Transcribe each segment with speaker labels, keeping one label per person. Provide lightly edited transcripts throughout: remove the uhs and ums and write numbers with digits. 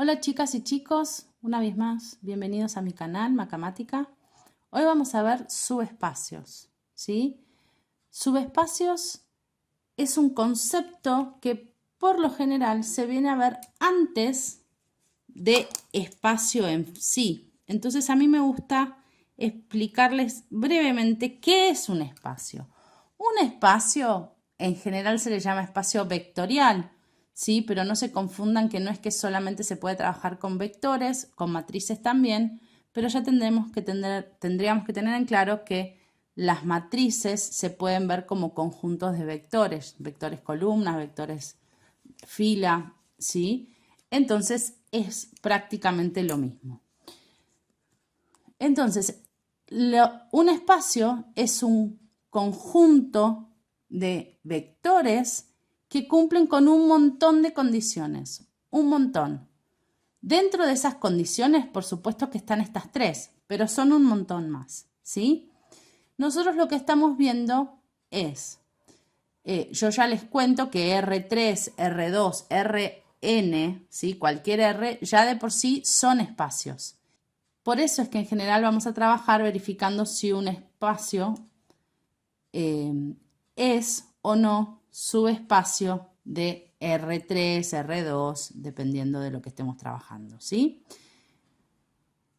Speaker 1: Hola chicas y chicos, una vez más, bienvenidos a mi canal Macamática. Hoy vamos a ver subespacios, ¿sí? Subespacios es un concepto que por lo general se viene a ver antes de espacio en sí. Entonces a mí me gusta explicarles brevemente qué es un espacio. Un espacio en general se le llama espacio vectorial. Sí, pero no se confundan que no es que solamente se puede trabajar con vectores, con matrices también, pero ya tendríamos que tener en claro que las matrices se pueden ver como conjuntos de vectores, vectores columnas, vectores fila, ¿sí? Entonces es prácticamente lo mismo. Entonces, un espacio es un conjunto de vectores que cumplen con un montón de condiciones, un montón. Dentro de esas condiciones, por supuesto que están estas tres, pero son un montón más, ¿sí? Nosotros lo que estamos viendo es, yo ya les cuento que R3, R2, Rn, ¿sí? Cualquier R, ya de por sí son espacios. Por eso es que en general vamos a trabajar verificando si un espacio es o no subespacio de R3, R2, dependiendo de lo que estemos trabajando, ¿sí?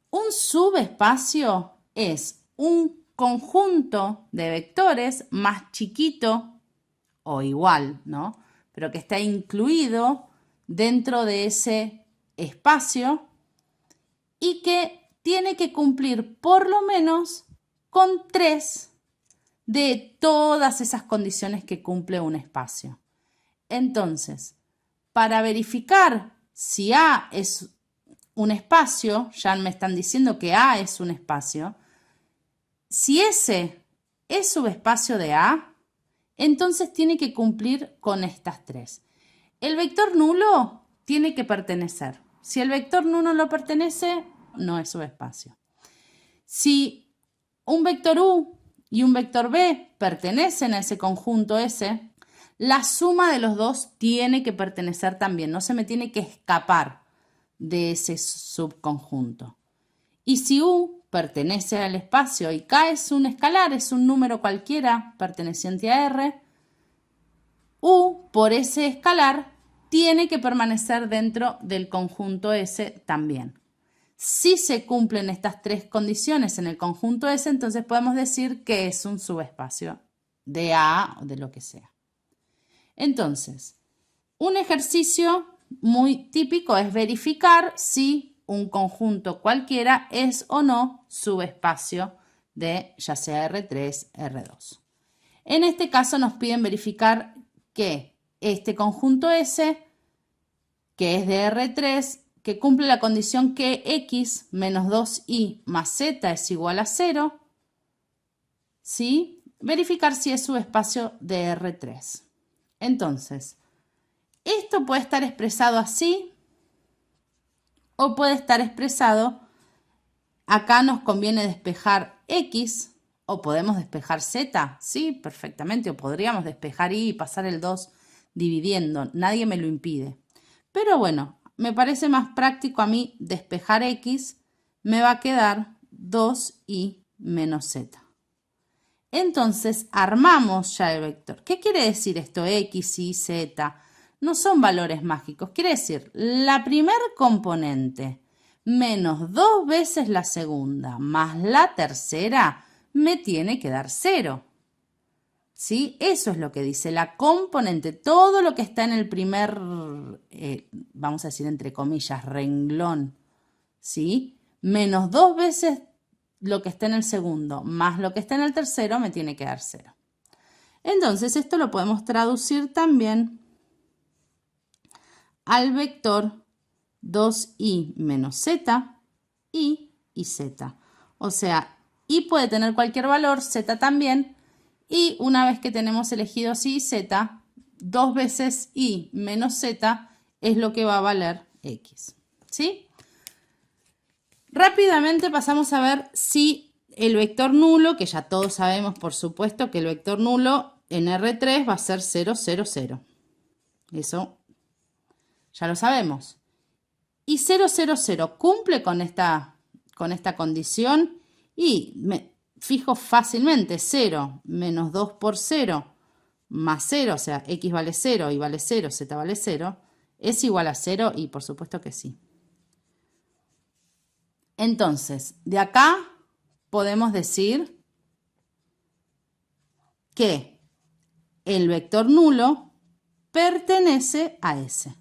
Speaker 1: Un subespacio es un conjunto de vectores más chiquito o igual, ¿no? Pero que está incluido dentro de ese espacio y que tiene que cumplir por lo menos con 3 de todas esas condiciones que cumple un espacio. Entonces, para verificar si A es un espacio, ya me están diciendo que A es un espacio, si ese es subespacio de A, entonces tiene que cumplir con estas 3. El vector nulo tiene que pertenecer. Si el vector nulo no pertenece, no es subespacio. Si un vector U y un vector B pertenecen a ese conjunto S, la suma de los dos tiene que pertenecer también, no se me tiene que escapar de ese subconjunto. Y si U pertenece al espacio y K es un escalar, es un número cualquiera perteneciente a R, U por ese escalar tiene que permanecer dentro del conjunto S también. Si se cumplen estas 3 condiciones en el conjunto S, entonces podemos decir que es un subespacio de A o de lo que sea. Entonces, un ejercicio muy típico es verificar si un conjunto cualquiera es o no subespacio de ya sea R3, R2. En este caso nos piden verificar que este conjunto S, que es de R3, que cumple la condición que x menos 2y más z es igual a 0, ¿sí? Verificar si es subespacio de R3. Entonces, esto puede estar expresado así o puede estar expresado, acá nos conviene despejar x o podemos despejar z, sí, perfectamente, o podríamos despejar y pasar el 2 dividiendo, nadie me lo impide. Pero bueno, me parece más práctico a mí despejar x, me va a quedar 2y menos z. Entonces armamos ya el vector. ¿Qué quiere decir esto? X, y, z. No son valores mágicos. Quiere decir, la primer componente menos 2 veces la segunda más la tercera me tiene que dar 0. ¿Sí? Eso es lo que dice la componente. Todo lo que está en el primer, vamos a decir entre comillas, renglón, ¿sí? Menos 2 veces lo que está en el segundo más lo que está en el tercero me tiene que dar 0. Entonces, esto lo podemos traducir también al vector 2y menos z, y z. O sea, y puede tener cualquier valor, z también, y una vez que tenemos elegidos y z, 2 veces y menos z es lo que va a valer x, ¿sí? Rápidamente pasamos a ver si el vector nulo, que ya todos sabemos por supuesto que el vector nulo en R3 va a ser 0, 0, 0. Eso ya lo sabemos. Y 0, 0, 0 cumple con esta condición y me fijo fácilmente 0 menos 2 por 0 más 0, o sea, x vale 0, y vale 0, z vale 0, es igual a 0 y por supuesto que sí. Entonces, de acá podemos decir que el vector nulo pertenece a S.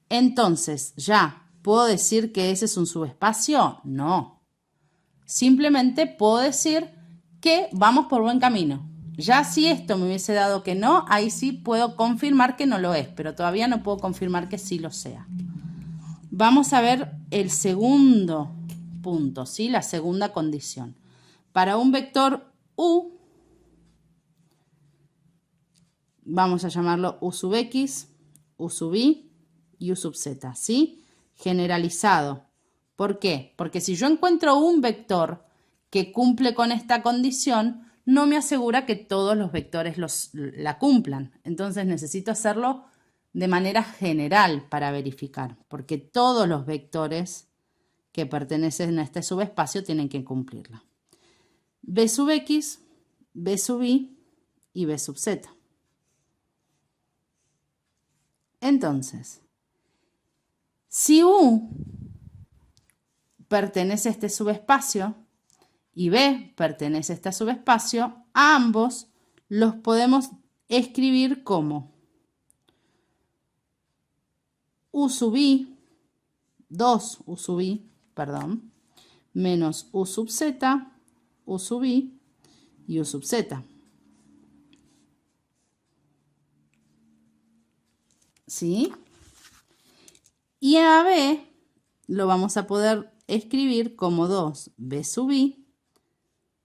Speaker 1: Entonces, ¿ya puedo decir que ese es un subespacio? No. Simplemente puedo decir que vamos por buen camino. Ya si esto me hubiese dado que no, ahí sí puedo confirmar que no lo es, pero todavía no puedo confirmar que sí lo sea. Vamos a ver el segundo punto, ¿sí? La segunda condición. Para un vector U, vamos a llamarlo U sub X, U sub Y y U sub Z, ¿sí? Generalizado. ¿Por qué? Porque si yo encuentro un vector que cumple con esta condición, no me asegura que todos los vectores la cumplan. Entonces necesito hacerlo de manera general para verificar, porque todos los vectores que pertenecen a este subespacio tienen que cumplirla. B sub X, B sub Y y B sub Z. Entonces, si U pertenece a este subespacio y B pertenece a este subespacio, a ambos los podemos escribir como U sub I, 2U sub I, perdón, menos U sub Z, U sub I y U sub Z. ¿Sí? Y a B lo vamos a poder escribir como 2B sub I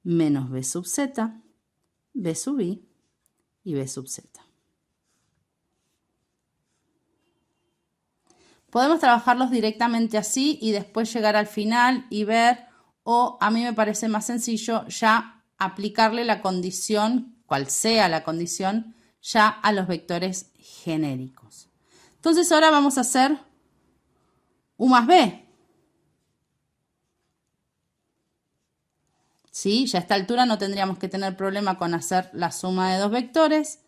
Speaker 1: menos B sub Z, B sub I y B sub Z. Podemos trabajarlos directamente así y después llegar al final y ver, o a mí me parece más sencillo ya aplicarle la condición, cual sea la condición, ya a los vectores genéricos. Entonces ahora vamos a hacer U más B. ¿Sí? Ya a esta altura no tendríamos que tener problema con hacer la suma de dos vectores.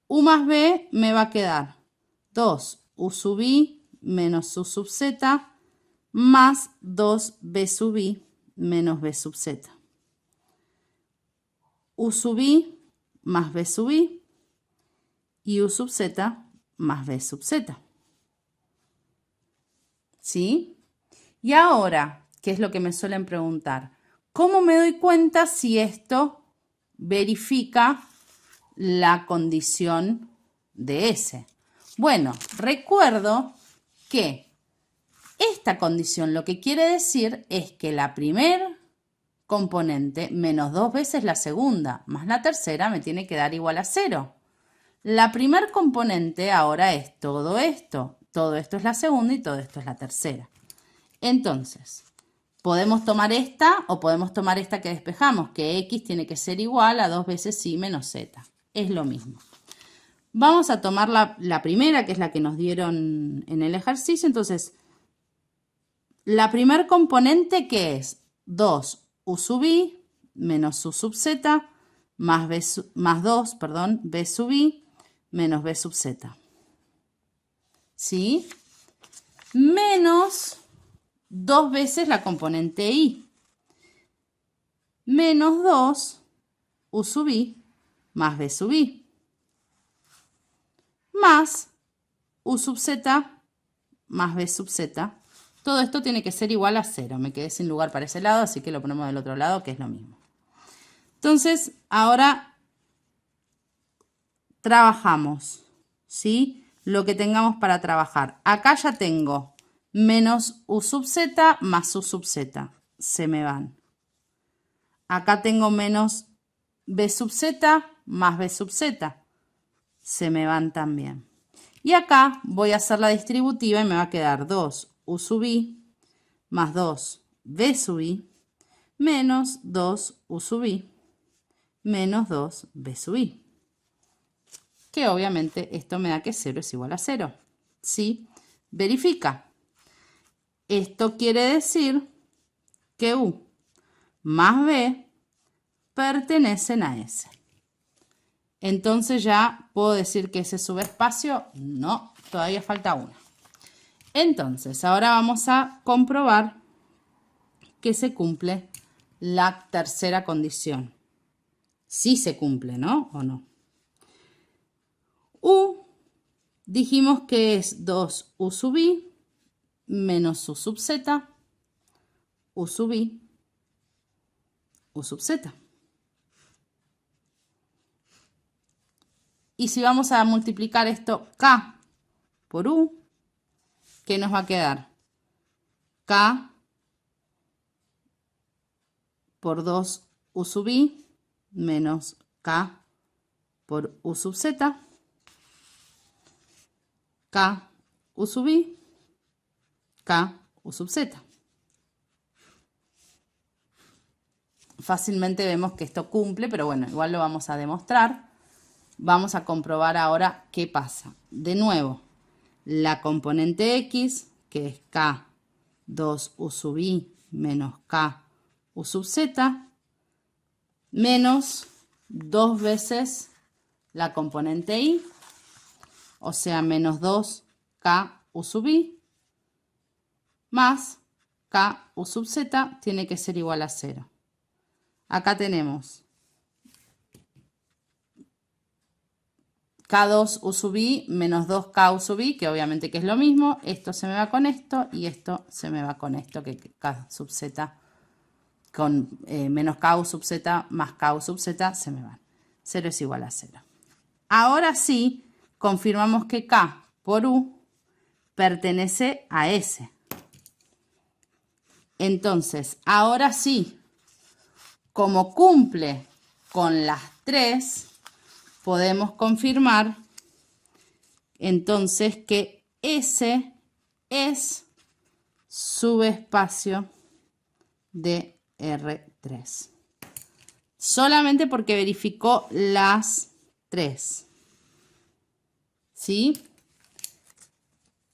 Speaker 1: U más B me va a quedar 2U sub I menos U sub Z más 2B sub I menos B sub Z. U sub I más B sub I y U sub Z más B sub Z. ¿Sí? Y ahora, ¿qué es lo que me suelen preguntar? ¿Cómo me doy cuenta si esto verifica la condición de S? Bueno, recuerdo que esta condición lo que quiere decir es que la primer componente menos 2 veces la segunda más la tercera me tiene que dar igual a 0. La primer componente ahora es todo esto. Todo esto es la segunda y todo esto es la tercera. Entonces, podemos tomar esta o podemos tomar esta que despejamos, que X tiene que ser igual a 2 veces Y menos Z. Es lo mismo. Vamos a tomar la primera, que es la que nos dieron en el ejercicio. Entonces, la primer componente, ¿qué es? 2U sub I menos U sub Z más 2, B sub I menos B sub Z. ¿Sí? Menos 2 veces la componente I. Menos 2U sub I más B sub I. Más U sub Z más B sub Z. Todo esto tiene que ser igual a 0. Me quedé sin lugar para ese lado, así que lo ponemos del otro lado, que es lo mismo. Entonces, ahora trabajamos, ¿sí? Lo que tengamos para trabajar. Acá ya tengo menos U sub Z más U sub Z. Se me van. Acá tengo menos B sub Z más B sub Z. Se me van también. Y acá voy a hacer la distributiva y me va a quedar 2U sub I más 2B sub I menos 2U sub I menos 2B sub I. Que obviamente esto me da que 0 es igual a 0. ¿Sí? Verifica. Esto quiere decir que U más B pertenecen a S. Entonces ya puedo decir que ese subespacio, no, todavía falta una. Entonces, ahora vamos a comprobar que se cumple la tercera condición. Sí se cumple, ¿no? ¿O no? U, dijimos que es 2U sub I menos U sub Z, U sub I, U sub Z. Y si vamos a multiplicar esto K por U, ¿qué nos va a quedar? K por 2U sub I menos K por U sub Z. K U sub I, K U sub Z. Fácilmente vemos que esto cumple, pero bueno, igual lo vamos a demostrar. Vamos a comprobar ahora qué pasa. De nuevo, la componente X, que es K 2U sub I menos K U sub Z, menos 2 veces la componente Y, o sea, menos 2K U sub I, más K U sub Z tiene que ser igual a 0. Acá tenemos K2U sub I menos 2K U sub I, que obviamente que es lo mismo. Esto se me va con esto y esto se me va con esto, que K sub Z con menos K U sub Z más K U sub Z se me van. 0 es igual a 0. Ahora sí, confirmamos que K por U pertenece a S. Entonces, ahora sí, como cumple con las 3, podemos confirmar entonces que S es subespacio de R3. Solamente porque verificó las 3. ¿Sí?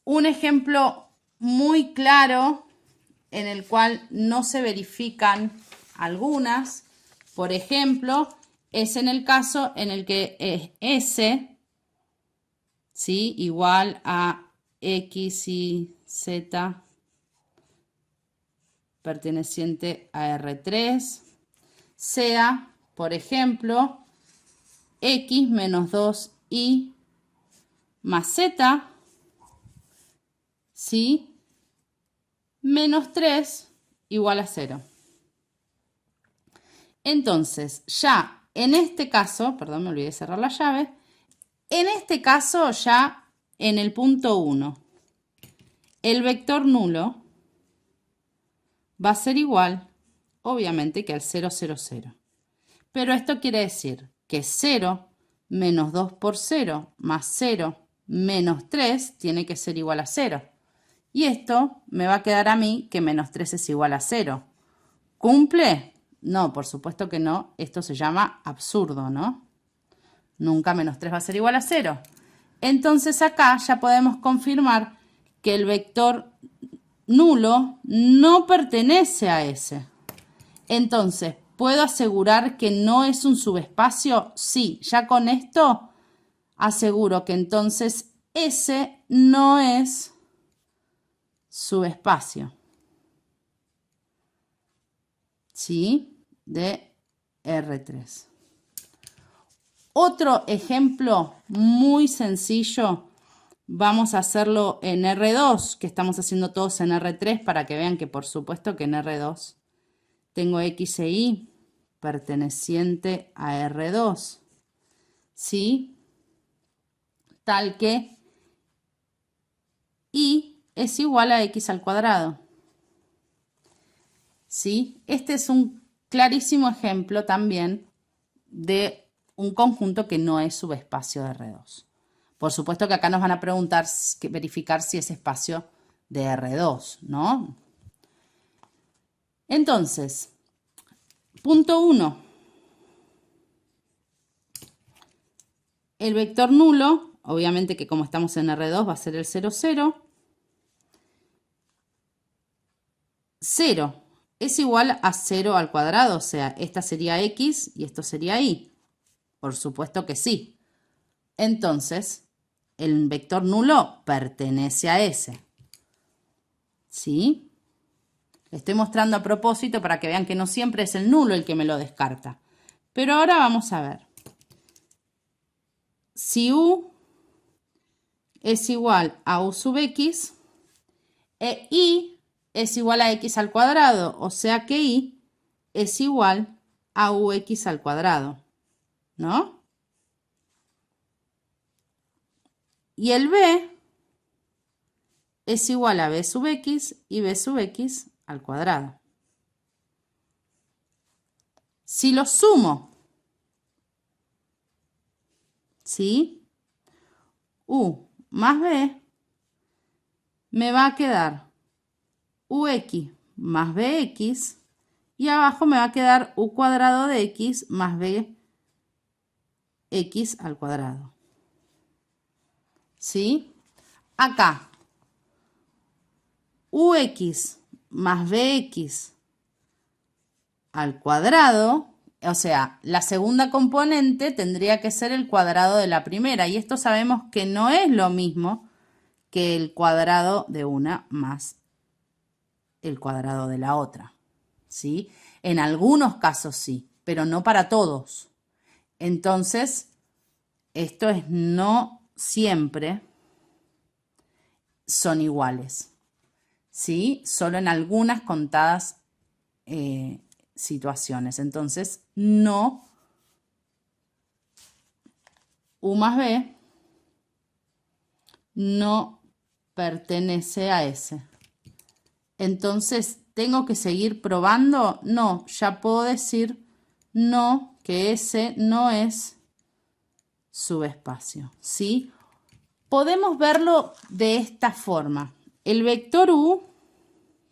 Speaker 1: Un ejemplo muy claro en el cual no se verifican algunas, por ejemplo, es en el caso en el que es S, ¿sí?, igual a X y Z perteneciente a R3, sea, por ejemplo, X menos 2Y más Z, ¿sí?, menos 3 igual a 0. Entonces, ya en este caso, perdón, me olvidé de cerrar la llave, en este caso ya en el punto 1, el vector nulo va a ser igual, obviamente, que al 0, 0, 0. Pero esto quiere decir que 0 menos 2 por 0 más 0 menos 3 tiene que ser igual a 0. Y esto me va a quedar a mí que menos 3 es igual a 0. ¿Cumple? No, por supuesto que no. Esto se llama absurdo, ¿no? Nunca menos 3 va a ser igual a 0. Entonces acá ya podemos confirmar que el vector nulo no pertenece a S. Entonces, ¿puedo asegurar que no es un subespacio? Sí, ya con esto aseguro que entonces S no es subespacio, ¿sí?, de R3. Otro ejemplo muy sencillo, vamos a hacerlo en R2, que estamos haciendo todos en R3 para que vean que por supuesto que en R2 tengo X e Y perteneciente a R2, ¿sí? Tal que Y es igual a X al cuadrado, ¿sí? Este es un clarísimo ejemplo también de un conjunto que no es subespacio de R2. Por supuesto que acá nos van a preguntar, verificar si es espacio de R2, ¿no? Entonces, punto 1. El vector nulo, obviamente que como estamos en R2 va a ser el 0, 0. 0 es igual a 0 al cuadrado, o sea, esta sería X y esto sería Y. Por supuesto que sí. Entonces, el vector nulo pertenece a S. ¿Sí? Le estoy mostrando a propósito para que vean que no siempre es el nulo el que me lo descarta. Pero ahora vamos a ver. Si U es igual a U sub X e Y es igual a X al cuadrado, o sea que Y es igual a UX al cuadrado, ¿no? Y el B es igual a B sub X y B sub X al cuadrado. Si lo sumo, ¿sí? U más B me va a quedar UX más BX y abajo me va a quedar U cuadrado de X más BX al cuadrado. ¿Sí? Acá, UX más BX al cuadrado, o sea, la segunda componente tendría que ser el cuadrado de la primera. Y esto sabemos que no es lo mismo que el cuadrado de una más el cuadrado de la otra. ¿Sí? En algunos casos sí, pero no para todos. Entonces, esto es no siempre son iguales. ¿Sí? Solo en algunas contadas situaciones. Entonces, no U más B no pertenece a S. Entonces, ¿tengo que seguir probando? No, ya puedo decir no, que S no es subespacio. ¿Sí? Podemos verlo de esta forma. El vector U,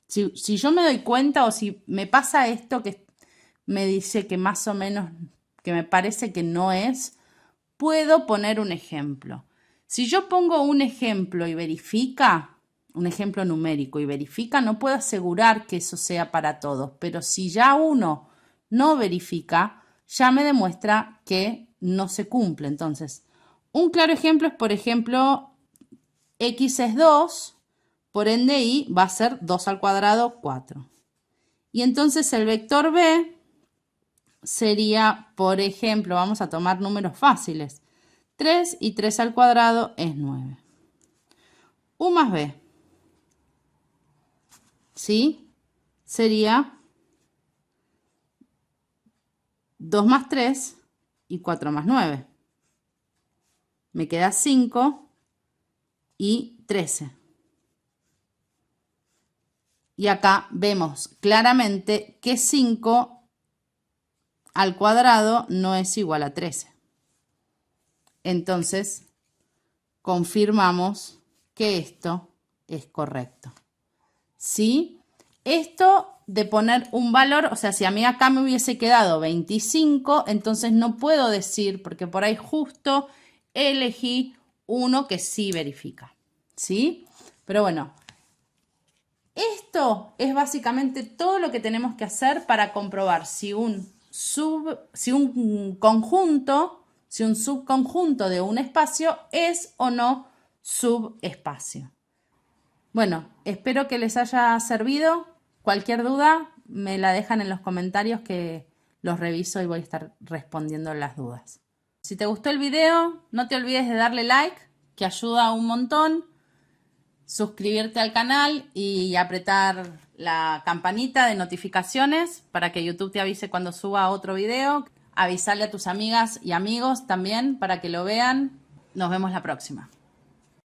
Speaker 1: si yo me doy cuenta o si me pasa esto que me dice que más o menos, que me parece que no es, puedo poner un ejemplo. Si yo pongo un ejemplo y verifica, un ejemplo numérico y verifica, no puedo asegurar que eso sea para todos, pero si ya uno no verifica, ya me demuestra que no se cumple. Entonces, un claro ejemplo es, por ejemplo, X es 2, por ende Y va a ser 2 al cuadrado, 4. Y entonces el vector B sería, por ejemplo, vamos a tomar números fáciles. 3 y 3 al cuadrado es 9. U más B, ¿sí? Sería 2 más 3 y 4 más 9. Me queda 5 y 13. Y acá vemos claramente que 5 al cuadrado no es igual a 13. Entonces, confirmamos que esto es correcto. ¿Sí? Esto de poner un valor, o sea, si a mí acá me hubiese quedado 25, entonces no puedo decir, porque por ahí justo elegí uno que sí verifica. ¿Sí? Pero bueno, esto es básicamente todo lo que tenemos que hacer para comprobar si un subconjunto de un espacio es o no subespacio. Bueno, espero que les haya servido. Cualquier duda me la dejan en los comentarios que los reviso y voy a estar respondiendo las dudas. Si te gustó el video, no te olvides de darle like, que ayuda un montón. Suscribirte al canal y apretar la campanita de notificaciones para que YouTube te avise cuando suba otro video. Avisarle a tus amigas y amigos también para que lo vean. Nos vemos la próxima.